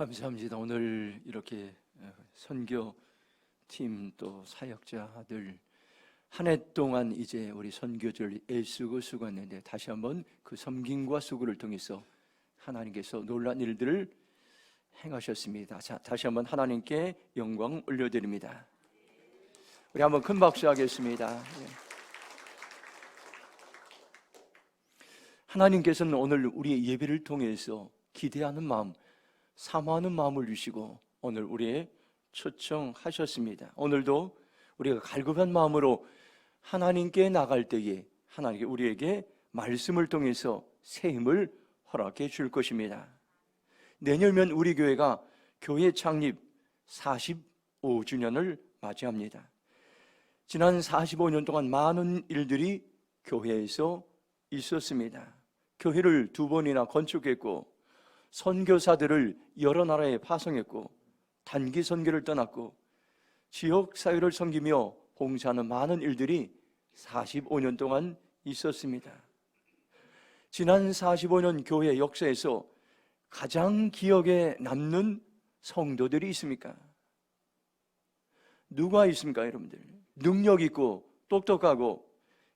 감사합니다. 오늘 이렇게 선교팀 또 사역자들 한 해 동안 이제 우리 선교절 애쓰고 수고했는데 다시 한번 그 섬김과 수고를 통해서 하나님께서 놀라운 일들을 행하셨습니다. 자, 다시 한번 하나님께 영광 올려드립니다. 우리 한번 큰 박수 하겠습니다. 하나님께서는 오늘 우리의 예배를 통해서 기대하는 마음, 사모하는 마음을 주시고 오늘 우리의 초청하셨습니다. 오늘도 우리가 갈급한 마음으로 하나님께 나갈 때에 하나님께 우리에게 말씀을 통해서 새 힘을 허락해 줄 것입니다. 내년이면 우리 교회가 교회 창립 45주년을 맞이합니다. 지난 45년 동안 많은 일들이 교회에서 있었습니다. 교회를 2번이나 건축했고 선교사들을 여러 나라에 파송했고 단기 선교를 떠났고 지역 사회를 섬기며 봉사하는 많은 일들이 45년 동안 있었습니다. 지난 45년 교회 역사에서 가장 기억에 남는 성도들이 있습니까? 누가 있습니까, 여러분들? 능력 있고 똑똑하고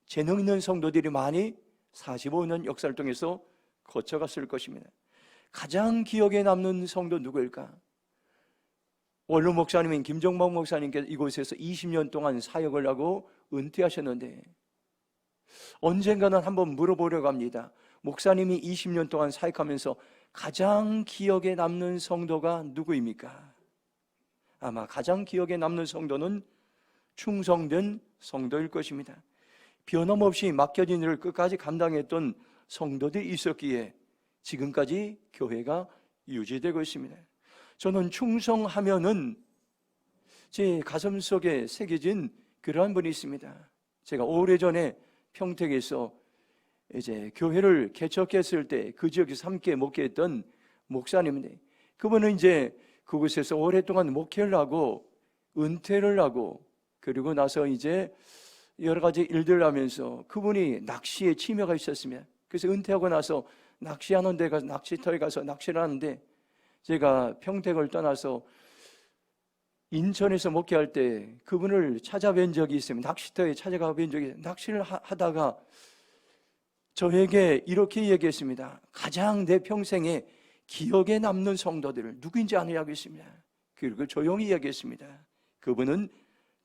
재능 있는 성도들이 많이 45년 역사를 통해서 거쳐갔을 것입니다. 가장 기억에 남는 성도 누구일까? 원로 목사님인 김정박 목사님께서 이곳에서 20년 동안 사역을 하고 은퇴하셨는데 언젠가는 한번 물어보려고 합니다. 목사님이 20년 동안 사역하면서 가장 기억에 남는 성도가 누구입니까? 아마 가장 기억에 남는 성도는 충성된 성도일 것입니다. 변함없이 맡겨진 일을 끝까지 감당했던 성도들이 있었기에 지금까지 교회가 유지되고 있습니다. 저는 충성하면은 제 가슴 속에 새겨진 그러한 분이 있습니다. 제가 오래전에 평택에서 이제 교회를 개척했을 때 그 지역에서 함께 목회했던 목사님인데 그분은 이제 그곳에서 오랫동안 목회를 하고 은퇴를 하고 그리고 나서 이제 여러 가지 일들을 하면서 그분이 낚시에 취미가 있었습니다. 그래서 은퇴하고 나서 낚시하는 데 가서 낚시터에 가서 낚시를 하는데 제가 평택을 떠나서 인천에서 목회할 때 그분을 찾아뵌 적이 있습니다. 낚시터에 찾아가 뵌 적이 있어요. 낚시를 하다가 저에게 이렇게 얘기했습니다. 가장 내 평생에 기억에 남는 성도들을 누구인지 아냐겠습니다. 그리고 조용히 이야기했습니다. 그분은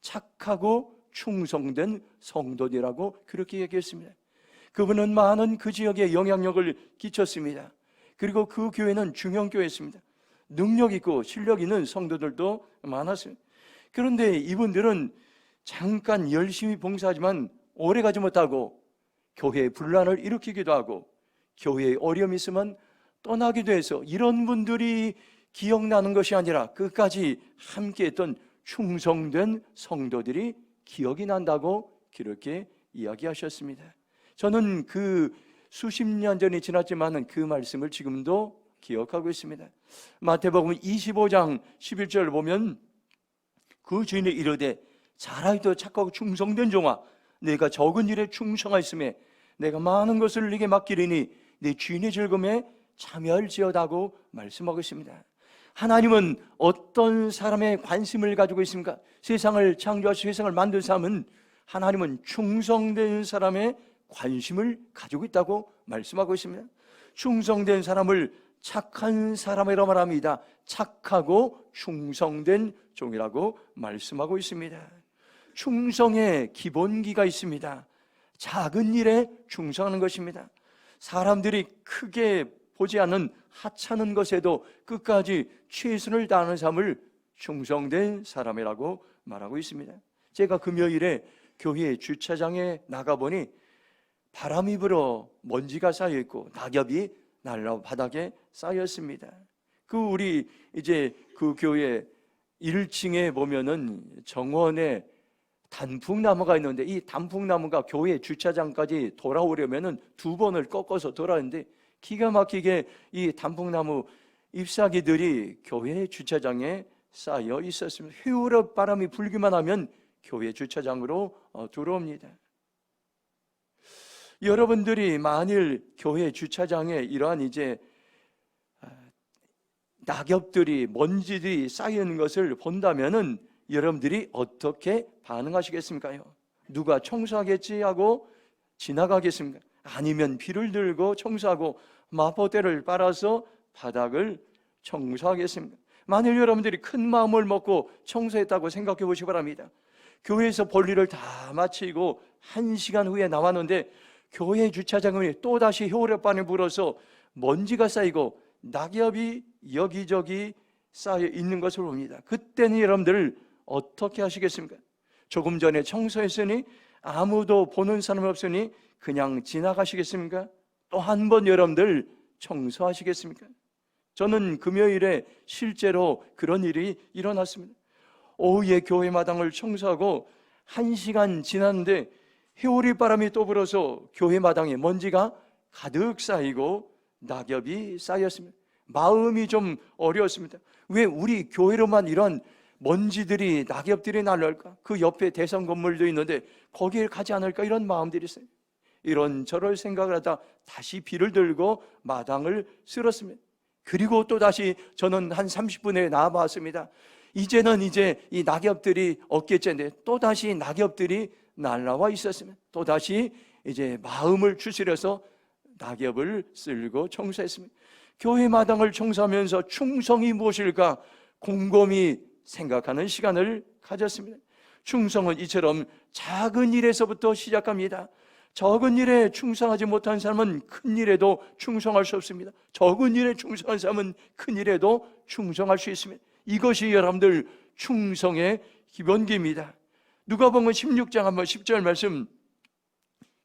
착하고 충성된 성도들이라고 그렇게 얘기했습니다. 그분은 많은 그 지역에 영향력을 끼쳤습니다. 그리고 그 교회는 중형교회였습니다. 능력 있고 실력 있는 성도들도 많았어요. 그런데 이분들은 잠깐 열심히 봉사하지만 오래 가지 못하고 교회에 분란을 일으키기도 하고 교회에 어려움이 있으면 떠나기도 해서 이런 분들이 기억나는 것이 아니라 끝까지 함께했던 충성된 성도들이 기억이 난다고 그렇게 이야기하셨습니다. 저는 그 수십 년 전이 지났지만 그 말씀을 지금도 기억하고 있습니다. 마태복음 25장 11절을 보면 그 주인이 이르되 잘하여도 착하고 충성된 종아 내가 적은 일에 충성하였으며 내가 많은 것을 네게 맡기리니 네 주인의 즐거움에 참여할지어다고 말씀하고 있습니다. 하나님은 어떤 사람의 관심을 가지고 있습니까? 세상을 창조하시고 세상을 만든 사람은 하나님은 충성된 사람의 관심을 가지고 있다고 말씀하고 있습니다. 충성된 사람을 착한 사람이라고 말합니다. 착하고 충성된 종이라고 말씀하고 있습니다. 충성의 기본기가 있습니다. 작은 일에 충성하는 것입니다. 사람들이 크게 보지 않는 하찮은 것에도 끝까지 최선을 다하는 삶을 충성된 사람이라고 말하고 있습니다. 제가 금요일에 교회 주차장에 나가보니 바람이 불어 먼지가 쌓여있고 낙엽이 날라 바닥에 쌓였습니다. 우리 이제 그 교회 1층에 보면은 정원에 단풍나무가 있는데 이 단풍나무가 교회 주차장까지 돌아오려면은 2번을 꺾어서 돌아오는데 기가 막히게 이 단풍나무 잎사귀들이 교회 주차장에 쌓여 있었습니다. 휘우럭 바람이 불기만 하면 교회 주차장으로 들어옵니다. 여러분들이 만일 교회 주차장에 이러한 이제 낙엽들이, 먼지들이 쌓이는 것을 본다면은 여러분들이 어떻게 반응하시겠습니까요? 누가 청소하겠지 하고 지나가겠습니까? 아니면 비를 들고 청소하고 마포대를 빨아서 바닥을 청소하겠습니까? 만일 여러분들이 큰 마음을 먹고 청소했다고 생각해 보시기 바랍니다. 교회에서 볼일을 다 마치고 1시간 후에 나왔는데 교회 주차장에 또다시 겨울바람이 불어서 먼지가 쌓이고 낙엽이 여기저기 쌓여 있는 것을 봅니다. 그때는 여러분들 어떻게 하시겠습니까? 조금 전에 청소했으니 아무도 보는 사람이 없으니 그냥 지나가시겠습니까? 또 한 번 여러분들 청소하시겠습니까? 저는 금요일에 실제로 그런 일이 일어났습니다. 오후에 교회 마당을 청소하고 1시간 지났는데 해오리 바람이 또 불어서 교회 마당에 먼지가 가득 쌓이고 낙엽이 쌓였습니다. 마음이 좀 어려웠습니다. 왜 우리 교회로만 이런 먼지들이, 낙엽들이 날아올까? 그 옆에 대성 건물도 있는데 거기에 가지 않을까? 이런 마음들이 있어요. 이런저런 생각을 하다 다시 비를 들고 마당을 쓸었습니다. 그리고 또 다시 저는 한 30분에 나와봤습니다. 이제는 이 낙엽들이 없겠지인데 또 다시 낙엽들이 날아와 있었습니다. 또 다시 이제 마음을 추스려서 낙엽을 쓸고 청소했습니다. 교회 마당을 청소하면서 충성이 무엇일까 곰곰이 생각하는 시간을 가졌습니다. 충성은 이처럼 작은 일에서부터 시작합니다. 적은 일에 충성하지 못한 사람은 큰 일에도 충성할 수 없습니다. 적은 일에 충성한 사람은 큰 일에도 충성할 수 있습니다. 이것이 여러분들 충성의 기본기입니다. 누가복음 16장 한번 10절 말씀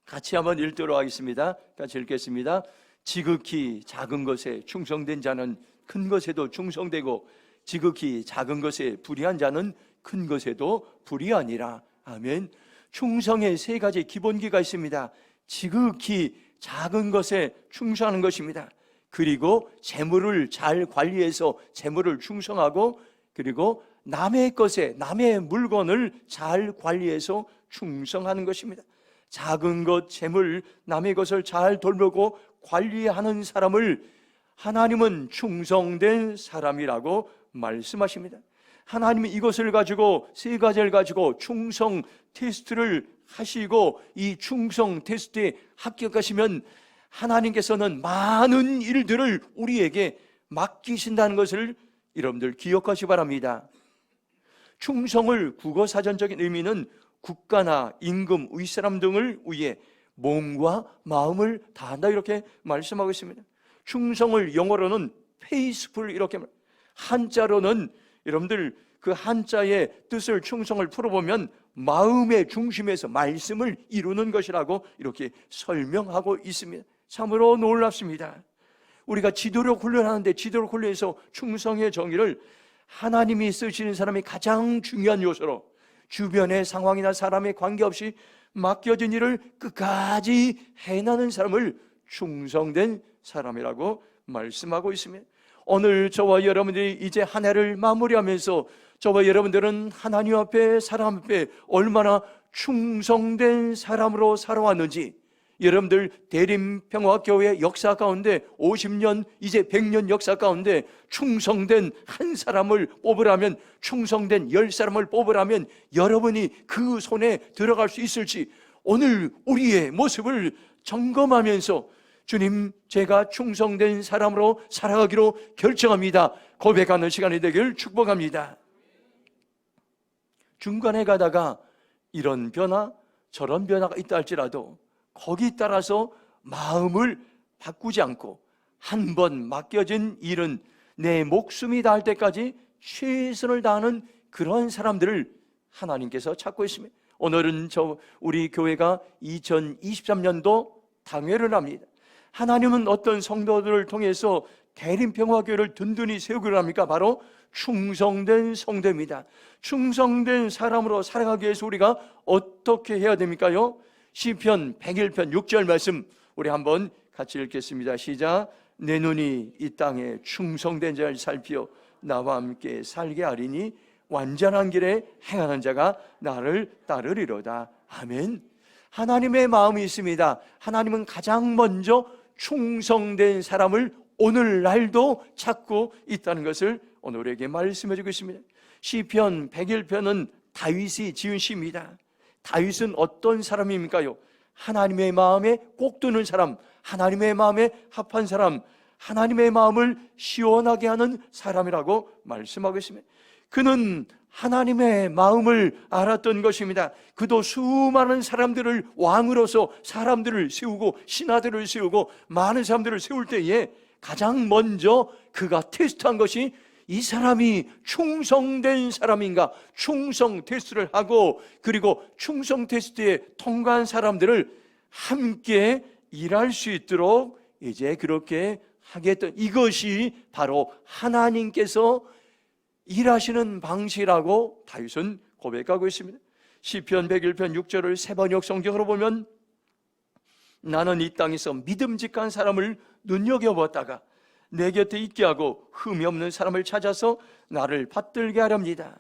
같이 한번 읽도록 하겠습니다. 같이 읽겠습니다. 지극히 작은 것에 충성된 자는 큰 것에도 충성되고 지극히 작은 것에 불의한 자는 큰 것에도 불의하니라. 아멘. 충성의 세 가지 기본기가 있습니다. 지극히 작은 것에 충성하는 것입니다. 그리고 재물을 잘 관리해서 재물을 충성하고, 그리고 남의 것에, 남의 물건을 잘 관리해서 충성하는 것입니다. 작은 것, 재물, 남의 것을 잘 돌보고 관리하는 사람을 하나님은 충성된 사람이라고 말씀하십니다. 하나님은 이것을 가지고, 세 가지를 가지고 충성 테스트를 하시고 이 충성 테스트에 합격하시면 하나님께서는 많은 일들을 우리에게 맡기신다는 것을 여러분들 기억하시기 바랍니다. 충성을 국어사전적인 의미는 국가나 임금, 윗사람 등을 위해 몸과 마음을 다한다 이렇게 말씀하고 있습니다. 충성을 영어로는 faithful 이렇게 한자로는 여러분들 그 한자의 뜻을 충성을 풀어보면 마음의 중심에서 말씀을 이루는 것이라고 이렇게 설명하고 있습니다. 참으로 놀랍습니다. 우리가 지도력 훈련하는데 지도력 훈련에서 충성의 정의를 하나님이 쓰시는 사람이 가장 중요한 요소로 주변의 상황이나 사람에 관계없이 맡겨진 일을 끝까지 해나는 사람을 충성된 사람이라고 말씀하고 있습니다. 오늘 저와 여러분들이 이제 한 해를 마무리하면서 저와 여러분들은 하나님 앞에, 사람 앞에 얼마나 충성된 사람으로 살아왔는지, 여러분들 대림평화교회 역사 가운데 50년, 이제 100년 역사 가운데 충성된 한 사람을 뽑으라면, 충성된 10사람을 뽑으라면 여러분이 그 손에 들어갈 수 있을지 오늘 우리의 모습을 점검하면서 주님, 제가 충성된 사람으로 살아가기로 결정합니다. 고백하는 시간이 되길 축복합니다. 중간에 가다가 이런 변화, 저런 변화가 있다 할지라도 거기 따라서 마음을 바꾸지 않고 한 번 맡겨진 일은 내 목숨이 닿을 때까지 최선을 다하는 그런 사람들을 하나님께서 찾고 있습니다. 오늘은 우리 교회가 2023년도 당회를 합니다. 하나님은 어떤 성도들을 통해서 대림평화교회를 든든히 세우기로 합니까? 바로 충성된 성도입니다. 충성된 사람으로 살아가기 위해서 우리가 어떻게 해야 됩니까요? 시편 101편 6절 말씀 우리 한번 같이 읽겠습니다. 시작. 내 눈이 이 땅에 충성된 자를 살피어 나와 함께 살게 하리니 완전한 길에 행하는 자가 나를 따르리로다. 아멘. 하나님의 마음이 있습니다. 하나님은 가장 먼저 충성된 사람을 오늘날도 찾고 있다는 것을 오늘 우리에게 말씀해 주고 있습니다. 시편 101편은 다윗이 지은 시입니다. 다윗은 어떤 사람입니까요? 하나님의 마음에 꼭 드는 사람, 하나님의 마음에 합한 사람, 하나님의 마음을 시원하게 하는 사람이라고 말씀하고 있습니다. 그는 하나님의 마음을 알았던 것입니다. 그도 수많은 사람들을 왕으로서 사람들을 세우고 신하들을 세우고 많은 사람들을 세울 때에 가장 먼저 그가 테스트한 것이 이 사람이 충성된 사람인가, 충성 테스트를 하고, 그리고 충성 테스트에 통과한 사람들을 함께 일할 수 있도록 이제 그렇게 하겠던, 이것이 바로 하나님께서 일하시는 방식이라고 다윗은 고백하고 있습니다. 시편 101편 6절을 세번역 성경으로 보면, 나는 이 땅에서 믿음직한 사람을 눈여겨보았다가 내 곁에 있게 하고 흠이 없는 사람을 찾아서 나를 받들게 하렵니다.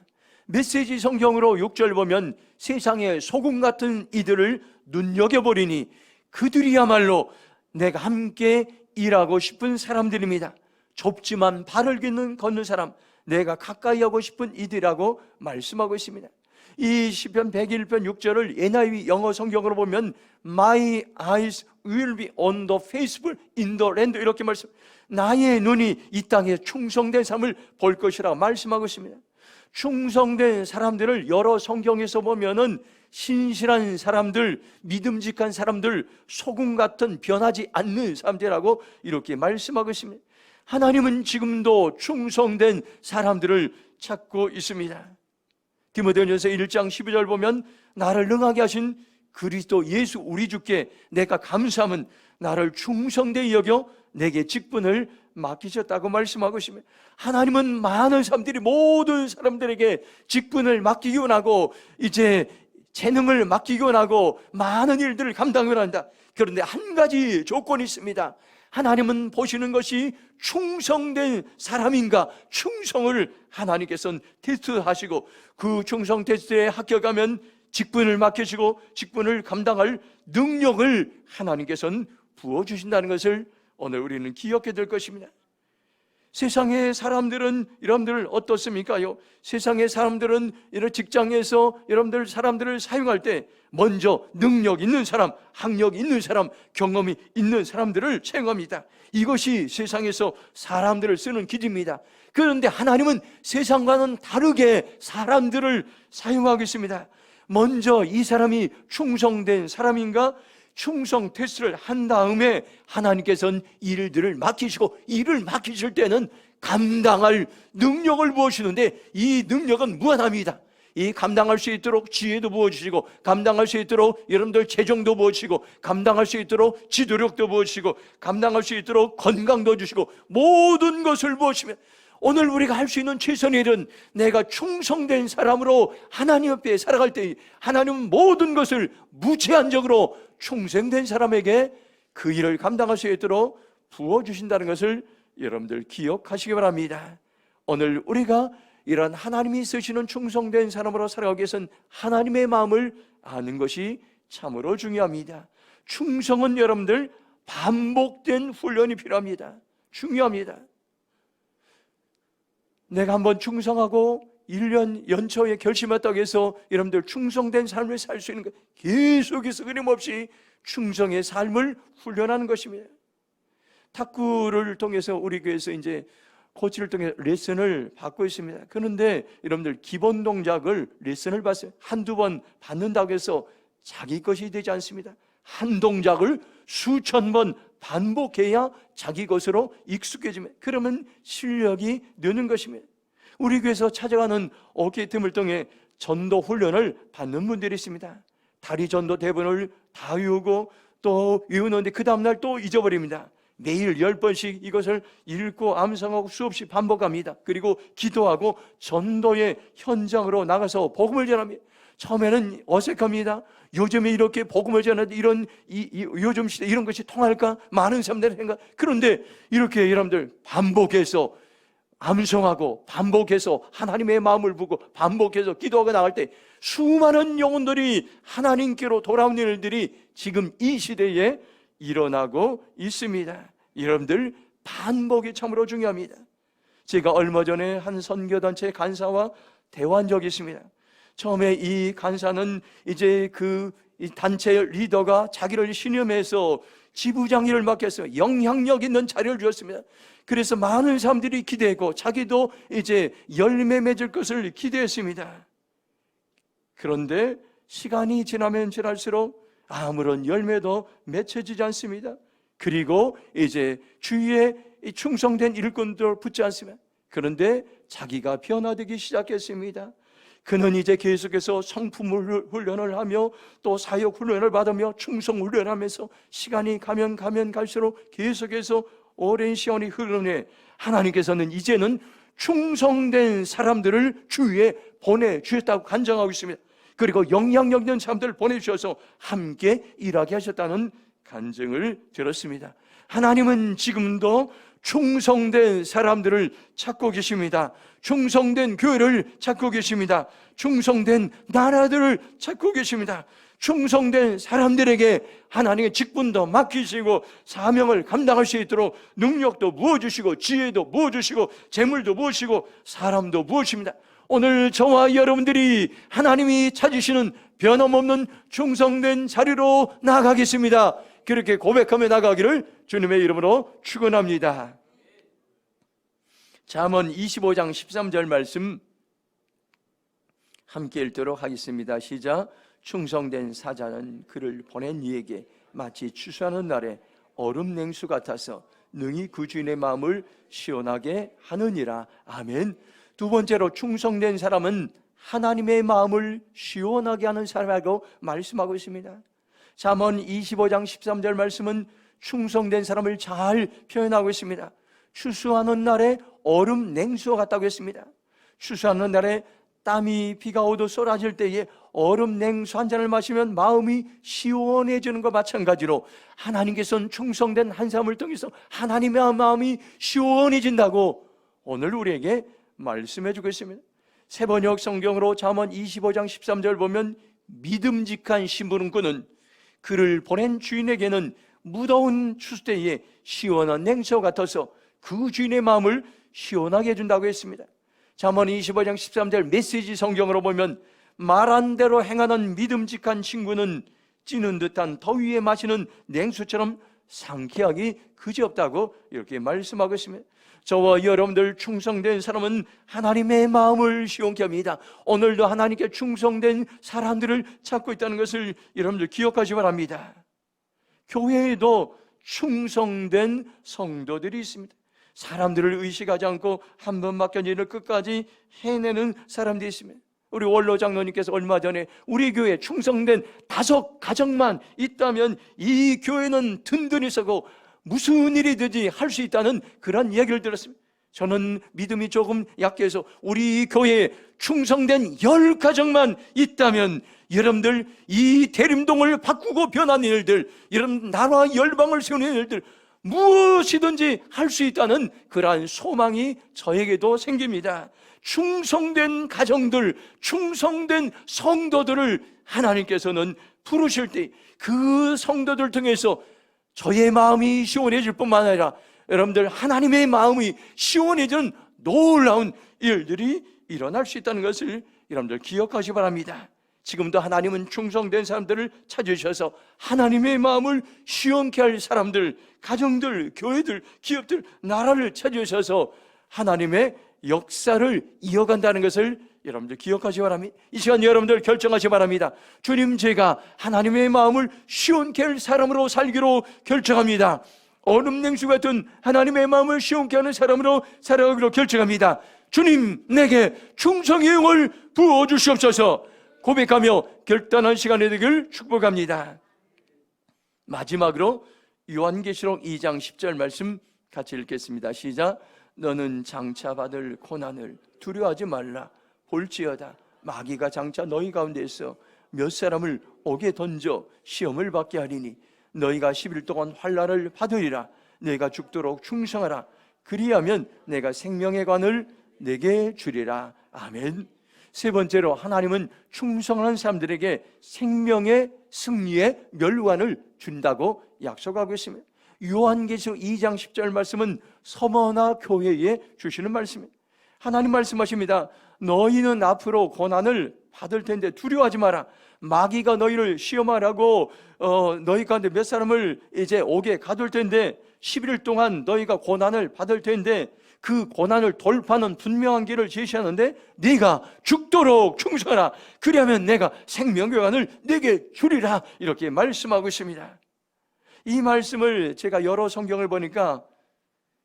메시지 성경으로 6절 보면, 세상의 소금 같은 이들을 눈여겨보리니 그들이야말로 내가 함께 일하고 싶은 사람들입니다. 좁지만 발을 걷는 사람, 내가 가까이 하고 싶은 이들이라고 말씀하고 있습니다. 이 시편 101편 6절을 NIV 영어 성경으로 보면 My eyes will be on the faithful in the land, 이렇게 말씀, 나의 눈이 이 땅에 충성된 사람을 볼 것이라고 말씀하고 있습니다. 충성된 사람들을 여러 성경에서 보면은 신실한 사람들, 믿음직한 사람들, 소금 같은 변하지 않는 사람들이라고 이렇게 말씀하고 있습니다. 하나님은 지금도 충성된 사람들을 찾고 있습니다. 디모데전서 1장 12절 보면, 나를 능하게 하신 그리스도 예수 우리 주께 내가 감사함은 나를 충성되이 여겨 내게 직분을 맡기셨다고 말씀하고 있습니다. 하나님은 많은 사람들이, 모든 사람들에게 직분을 맡기기 원하고 이제 재능을 맡기기 원하고 많은 일들을 감당을 원한다. 그런데 한 가지 조건이 있습니다. 하나님은 보시는 것이 충성된 사람인가, 충성을 하나님께서는 테스트하시고 그 충성 테스트에 합격하면 직분을 맡기시고 직분을 감당할 능력을 하나님께서는 부어주신다는 것을 오늘 우리는 기억해야 될 것입니다. 세상의 사람들은 여러분들 어떻습니까요? 세상의 사람들은 이런 직장에서 여러분들 사람들을 사용할 때 먼저 능력 있는 사람, 학력 있는 사람, 경험이 있는 사람들을 채용합니다. 이것이 세상에서 사람들을 쓰는 기준입니다. 그런데 하나님은 세상과는 다르게 사람들을 사용하고 있습니다. 먼저 이 사람이 충성된 사람인가, 충성 테스트를 한 다음에 하나님께서는 일들을 맡기시고, 일을 맡기실 때는 감당할 능력을 부어주시는데, 이 능력은 무한합니다. 이 감당할 수 있도록 지혜도 부어주시고, 감당할 수 있도록 여러분들 재정도 부어주시고, 감당할 수 있도록 지도력도 부어주시고, 감당할 수 있도록 건강도 주시고, 모든 것을 부어주시면, 오늘 우리가 할 수 있는 최선의 일은 내가 충성된 사람으로 하나님 앞에 살아갈 때 하나님은 모든 것을 무제한적으로 충성된 사람에게 그 일을 감당할 수 있도록 부어주신다는 것을 여러분들 기억하시기 바랍니다. 오늘 우리가 이런 하나님이 쓰시는 충성된 사람으로 살아가기 위해서는 하나님의 마음을 아는 것이 참으로 중요합니다. 충성은 여러분들 반복된 훈련이 필요합니다. 중요합니다. 내가 한번 충성하고 1년 연초에 결심했다고 해서 여러분들 충성된 삶을 살 수 있는 것, 계속해서 끊임없이 충성의 삶을 훈련하는 것입니다. 탁구를 통해서 우리 교회에서 이제 코치를 통해 레슨을 받고 있습니다. 그런데 여러분들 기본 동작을 레슨을 받아요. 한두 번 받는다고 해서 자기 것이 되지 않습니다. 한 동작을 수천 번 반복해야 자기 것으로 익숙해지면, 그러면 실력이 느는 것입니다. 우리 교회에서 찾아가는 어깨 틈을 통해 전도 훈련을 받는 분들이 있습니다. 다리 전도 대본을 다 외우고 또 외우는데 그 다음날 또 잊어버립니다. 매일 10번씩 이것을 읽고 암송하고 수없이 반복합니다. 그리고 기도하고 전도의 현장으로 나가서 복음을 전합니다. 처음에는 어색합니다. 요즘에 이렇게 복음을 전하는데 요즘 시대 이런 것이 통할까? 많은 사람들이 생각. 그런데 이렇게 여러분들 반복해서 암송하고 반복해서 하나님의 마음을 보고 반복해서 기도하고 나갈 때 수많은 영혼들이 하나님께로 돌아오는 일들이 지금 이 시대에 일어나고 있습니다. 여러분들 반복이 참으로 중요합니다. 제가 얼마 전에 한 선교단체 간사와 대화한 적이 있습니다. 처음에 이 간사는 이제 이 단체 리더가 자기를 신임해서 지부장 일을 맡겼어요. 영향력 있는 자리를 주었습니다. 그래서 많은 사람들이 기대했고 자기도 이제 열매 맺을 것을 기대했습니다. 그런데 시간이 지나면 지날수록 아무런 열매도 맺혀지지 않습니다. 그리고 이제 주위에 충성된 일꾼들 붙지 않습니다. 그런데 자기가 변화되기 시작했습니다. 그는 이제 계속해서 성품 훈련을 하며 또 사역 훈련을 받으며 충성 훈련하면서 시간이 가면 갈수록 계속해서 오랜 시간이 흐르네 하나님께서는 이제는 충성된 사람들을 주위에 보내주셨다고 간증하고 있습니다. 그리고 영향력 있는 사람들을 보내주셔서 함께 일하게 하셨다는 간증을 들었습니다. 하나님은 지금도 충성된 사람들을 찾고 계십니다. 충성된 교회를 찾고 계십니다. 충성된 나라들을 찾고 계십니다. 충성된 사람들에게 하나님의 직분도 맡기시고 사명을 감당할 수 있도록 능력도 부어주시고 지혜도 부어주시고 재물도 부으시고 사람도 부으십니다. 오늘 저와 여러분들이 하나님이 찾으시는 변함없는 충성된 자리로 나아가겠습니다. 그렇게 고백하며 나가기를 주님의 이름으로 축원합니다. 잠언 25장 13절 말씀 함께 읽도록 하겠습니다. 시작. 충성된 사자는 그를 보낸 이에게 마치 추수하는 날에 얼음 냉수 같아서 능히 그 주인의 마음을 시원하게 하느니라. 아멘. 두 번째로 충성된 사람은 하나님의 마음을 시원하게 하는 사람이라고 말씀하고 있습니다. 잠언 25장 13절 말씀은 충성된 사람을 잘 표현하고 있습니다. 추수하는 날에 얼음 냉수와 같다고 했습니다. 추수하는 날에 땀이 비가 오도 쏟아질 때에 얼음 냉수 한 잔을 마시면 마음이 시원해지는 것과 마찬가지로 하나님께서는 충성된 한 사람을 통해서 하나님의 마음이 시원해진다고 오늘 우리에게 말씀해 주고 있습니다. 새번역 성경으로 잠언 25장 13절 보면 믿음직한 심부름꾼은 그를 보낸 주인에게는 무더운 추수 때에 시원한 냉수와 같아서 그 주인의 마음을 시원하게 해준다고 했습니다. 잠언 25장 13절 메시지 성경으로 보면 말한 대로 행하는 믿음직한 친구는 찌는 듯한 더위에 마시는 냉수처럼 상쾌하기 그지없다고 이렇게 말씀하고 있습니다. 저와 여러분들 충성된 사람은 하나님의 마음을 시원케 합니다. 오늘도 하나님께 충성된 사람들을 찾고 있다는 것을 여러분들 기억하시기 바랍니다. 교회에도 충성된 성도들이 있습니다. 사람들을 의식하지 않고 한 번 맡겨진 일을 끝까지 해내는 사람들이 있습니다. 우리 원로 장로님께서 얼마 전에 우리 교회에 충성된 5 가정만 있다면 이 교회는 든든히 서고 무슨 일이든지 할 수 있다는 그런 이야기를 들었습니다. 저는 믿음이 조금 약해서 우리 교회에 충성된 10 가정만 있다면 여러분들 이 대림동을 바꾸고 변하는 일들, 이런 나라 열방을 세우는 일들 무엇이든지 할 수 있다는 그러한 소망이 저에게도 생깁니다. 충성된 가정들, 충성된 성도들을 하나님께서는 부르실 때 그 성도들 통해서 저의 마음이 시원해질 뿐만 아니라 여러분들 하나님의 마음이 시원해지는 놀라운 일들이 일어날 수 있다는 것을 여러분들 기억하시기 바랍니다. 지금도 하나님은 충성된 사람들을 찾으셔서 하나님의 마음을 시원케 할 사람들, 가정들, 교회들, 기업들, 나라를 찾으셔서 하나님의 역사를 이어간다는 것을 여러분들 기억하시기 바랍니다. 이 시간 여러분들 결정하시기 바랍니다. 주님, 제가 하나님의 마음을 시원케 할 사람으로 살기로 결정합니다. 얼음 냉수 같은 하나님의 마음을 시원케 하는 사람으로 살아가기로 결정합니다. 주님, 내게 충성의 영을 부어주시옵소서. 고백하며 결단한 시간이 되길 축복합니다. 마지막으로 요한계시록 2장 10절 말씀 같이 읽겠습니다. 시작. 너는 장차 받을 고난을 두려워하지 말라. 볼지어다 마귀가 장차 너희 가운데서 몇 사람을 옥에 던져 시험을 받게 하리니 너희가 10일 동안 환난을 받으리라. 너희가 죽도록 충성하라. 그리하면 내가 생명의 관을 내게 주리라. 아멘. 세 번째로 하나님은 충성하는 사람들에게 생명의 승리의 멸관을 준다고 약속하고 있습니다. 요한계시록 2장 10절 말씀은 서머나 교회에 주시는 말씀이에요. 하나님 말씀하십니다. 너희는 앞으로 고난을 받을 텐데 두려워하지 마라. 마귀가 너희를 시험하라고 너희 가운데 몇 사람을 이제 옥에 가둘 텐데 11일 동안 너희가 고난을 받을 텐데 그 고난을 돌파하는 분명한 길을 제시하는데 네가 죽도록 충성하라. 그리하면 내가 생명교환을 네게 주리라. 이렇게 말씀하고 있습니다. 이 말씀을 제가 여러 성경을 보니까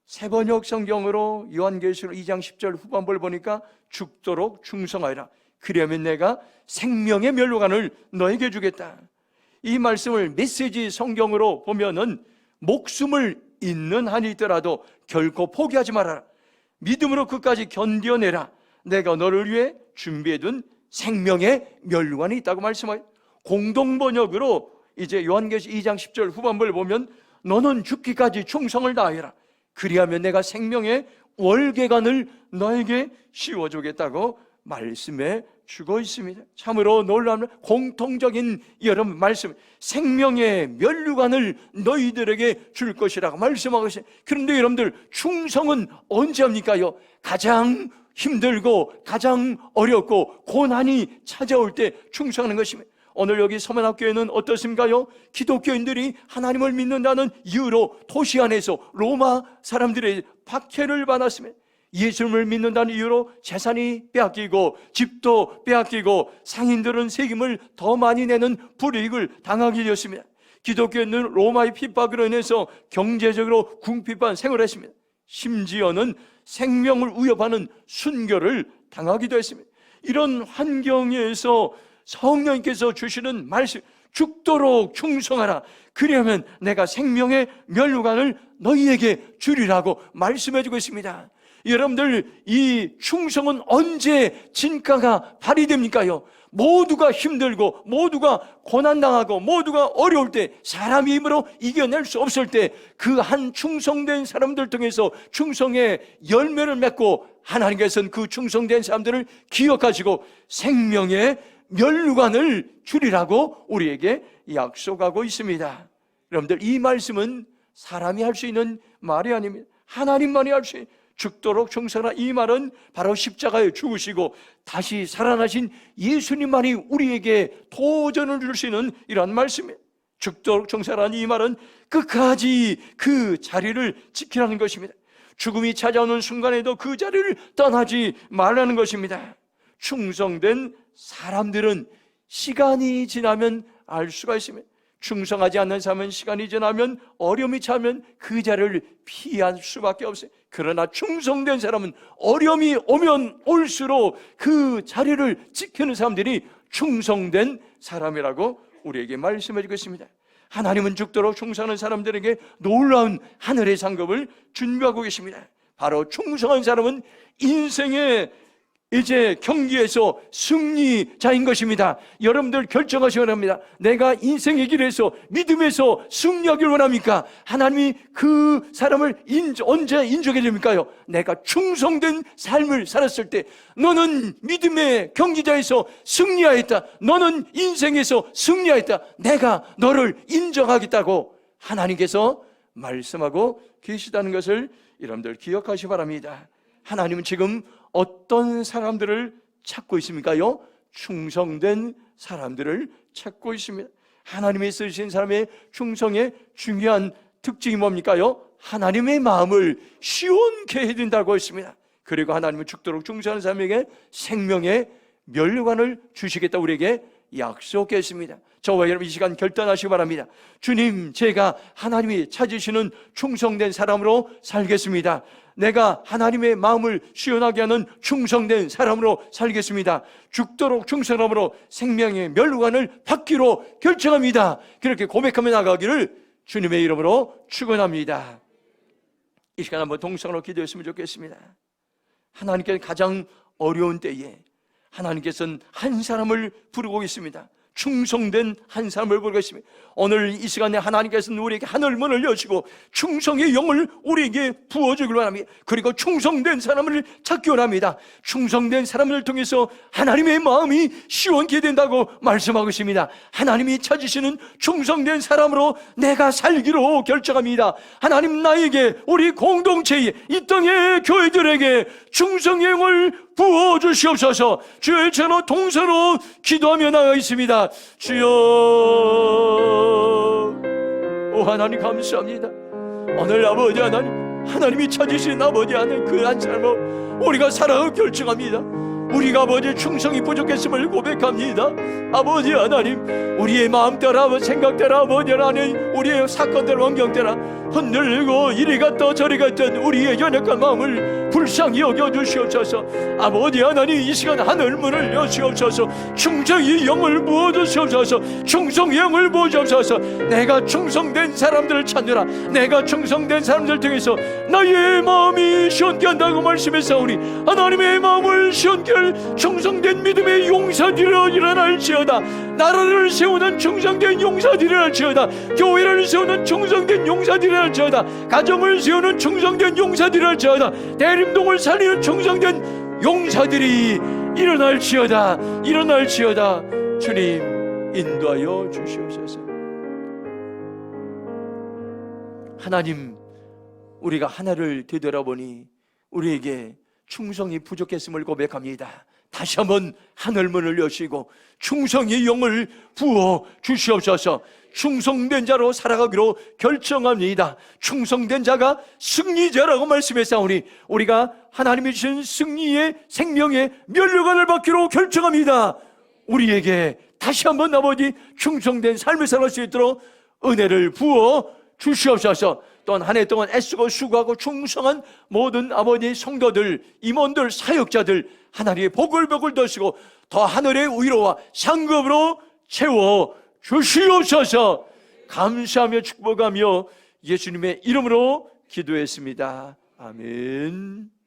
새번역 성경으로 요한계시록 2장 10절 후반부를 보니까 죽도록 충성하여라. 그리하면 내가 생명의 면류관을 너에게 주겠다. 이 말씀을 메시지 성경으로 보면은 목숨을 잃는 한이 있더라도 결코 포기하지 말아라. 믿음으로 끝까지 견뎌내라. 내가 너를 위해 준비해둔 생명의 면류관이 있다고 말씀하여 공동번역으로 이제 요한계시록 2장 10절 후반부를 보면 너는 죽기까지 충성을 다하여라. 그리하면 내가 생명의 월계관을 너에게 씌워주겠다고 말씀해 주고 있습니다. 참으로 놀라운 공통적인 여러분 말씀, 생명의 면류관을 너희들에게 줄 것이라고 말씀하고 있어요. 그런데 여러분들 충성은 언제 합니까요? 가장 힘들고 가장 어렵고 고난이 찾아올 때 충성하는 것입니다. 오늘 여기 서면학교에는 어떻습니까요? 기독교인들이 하나님을 믿는다는 이유로 도시 안에서 로마 사람들의 박해를 받았습니다. 예수님을 믿는다는 이유로 재산이 빼앗기고 집도 빼앗기고 상인들은 세금을 더 많이 내는 불이익을 당하게 되었습니다. 기독교인은 로마의 핍박으로 인해서 경제적으로 궁핍한 생활을 했습니다. 심지어는 생명을 위협하는 순교를 당하기도 했습니다. 이런 환경에서 성령님께서 주시는 말씀, 죽도록 충성하라. 그러면 내가 생명의 면류관을 너희에게 주리라고 말씀해주고 있습니다. 여러분들, 이 충성은 언제 진가가 발휘됩니까요? 모두가 힘들고 모두가 고난당하고 모두가 어려울 때, 사람의 힘으로 이겨낼 수 없을 때 그 한 충성된 사람들 통해서 충성의 열매를 맺고 하나님께서는 그 충성된 사람들을 기억하시고 생명의 면류관을 주리라고 우리에게 약속하고 있습니다. 여러분들, 이 말씀은 사람이 할 수 있는 말이 아닙니다. 하나님만이 할 수 있는, 죽도록 충성하라. 이 말은 바로 십자가에 죽으시고 다시 살아나신 예수님만이 우리에게 도전을 줄 수 있는 이러한 말씀이에요. 죽도록 충성하라는 이 말은 끝까지 그 자리를 지키라는 것입니다. 죽음이 찾아오는 순간에도 그 자리를 떠나지 말라는 것입니다. 충성된 사람들은 시간이 지나면 알 수가 있습니다. 충성하지 않는 사람은 시간이 지나면 어려움이 차면 그 자리를 피할 수밖에 없어요. 그러나 충성된 사람은 어려움이 오면 올수록 그 자리를 지키는 사람들이 충성된 사람이라고 우리에게 말씀해 주고 있습니다. 하나님은 죽도록 충성하는 사람들에게 놀라운 하늘의 상급을 준비하고 계십니다. 바로 충성한 사람은 인생의 이제 경기에서 승리자인 것입니다. 여러분들 결정하시기 원합니다. 내가 인생의 길에서 믿음에서 승리하길 원합니까? 하나님이 그 사람을 언제 인정해 줍니까요? 내가 충성된 삶을 살았을 때 너는 믿음의 경기자에서 승리하였다. 너는 인생에서 승리하였다. 내가 너를 인정하겠다고 하나님께서 말씀하고 계시다는 것을 여러분들 기억하시기 바랍니다. 하나님은 지금 어떤 사람들을 찾고 있습니까요? 충성된 사람들을 찾고 있습니다. 하나님이 쓰신 사람의 충성의 중요한 특징이 뭡니까요? 하나님의 마음을 시원케 해준다고 했습니다. 그리고 하나님은 죽도록 충성하는 사람에게 생명의 면류관을 주시겠다 우리에게 약속했습니다. 저와 여러분, 이 시간 결단하시기 바랍니다. 주님, 제가 하나님이 찾으시는 충성된 사람으로 살겠습니다. 내가 하나님의 마음을 시원하게 하는 충성된 사람으로 살겠습니다. 죽도록 충성함으로 생명의 면류관을 받기로 결정합니다. 그렇게 고백하며 나가기를 주님의 이름으로 축원합니다. 이 시간 한번 동성으로 기도했으면 좋겠습니다. 하나님께서 가장 어려운 때에 하나님께서는 한 사람을 부르고 있습니다. 충성된 한 사람을 보겠습니다. 오늘 이 시간에 하나님께서는 우리에게 하늘 문을 여시고 충성의 영을 우리에게 부어주길 원합니다. 그리고 충성된 사람을 찾기 원합니다. 충성된 사람을 통해서 하나님의 마음이 시원케 된다고 말씀하고 있습니다. 하나님이 찾으시는 충성된 사람으로 내가 살기로 결정합니다. 하나님 나에게, 우리 공동체에, 이 땅의 교회들에게 충성의 영을 부어주시옵소서. 주의 전화 동서로 기도하며 나가 있습니다. 주여, 오 하나님 감사합니다. 오늘 아버지 하나님, 하나님이 찾으신 아버지 하나님, 그 한 사람으로 우리가 살아가고 결정합니다. 우리가 아버지 충성이 부족했음을 고백합니다. 아버지 하나님, 우리의 마음 따라, 생각 따라, 아버지 하나님, 우리의 사건들, 환경 따라 흔들리고 이리 갔다 저리 갔던 우리의 연약한 마음을 불쌍히 여겨주시옵소서. 아버지 하나님, 이 시간 하늘 문을 여시옵소서. 충성의 영을 부어주시옵소서. 충성의 영을 부어주옵소서. 내가 충성된 사람들을 찾느라, 내가 충성된 사람들 통해서 나의 마음이 시원케 한다고 말씀했사오니 하나님의 마음을 시원케 할 충성된 믿음의 용사들이 일어날지어다. 나라를 세우는 충성된 용사들이 일어날지어다. 교회를 세우는 충성된 용사들이 일어날지어다. 가정을 세우는 충성된 용사들이 일어날지어다. 대림동을 살리는 충성된 용사들이 일어날지어다. 일어날지어다. 주님 인도하여 주시옵소서. 하나님, 우리가 하나를 되돌아보니 우리에게 충성이 부족했음을 고백합니다. 다시 한번 하늘문을 여시고 충성의 영을 부어 주시옵소서. 충성된 자로 살아가기로 결정합니다. 충성된 자가 승리자라고 말씀했사오니 우리가 하나님이 주신 승리의 생명의 면류관을 받기로 결정합니다. 우리에게 다시 한번 아버지 충성된 삶을 살아갈 수 있도록 은혜를 부어 주시옵소서. 또한 한 해 동안 애쓰고 수고하고 충성한 모든 아버지 성도들, 임원들, 사역자들 하나님의 복을 더시고 더 하늘의 위로와 상급으로 채워 주시옵소서. 감사하며 축복하며 예수님의 이름으로 기도했습니다. 아멘.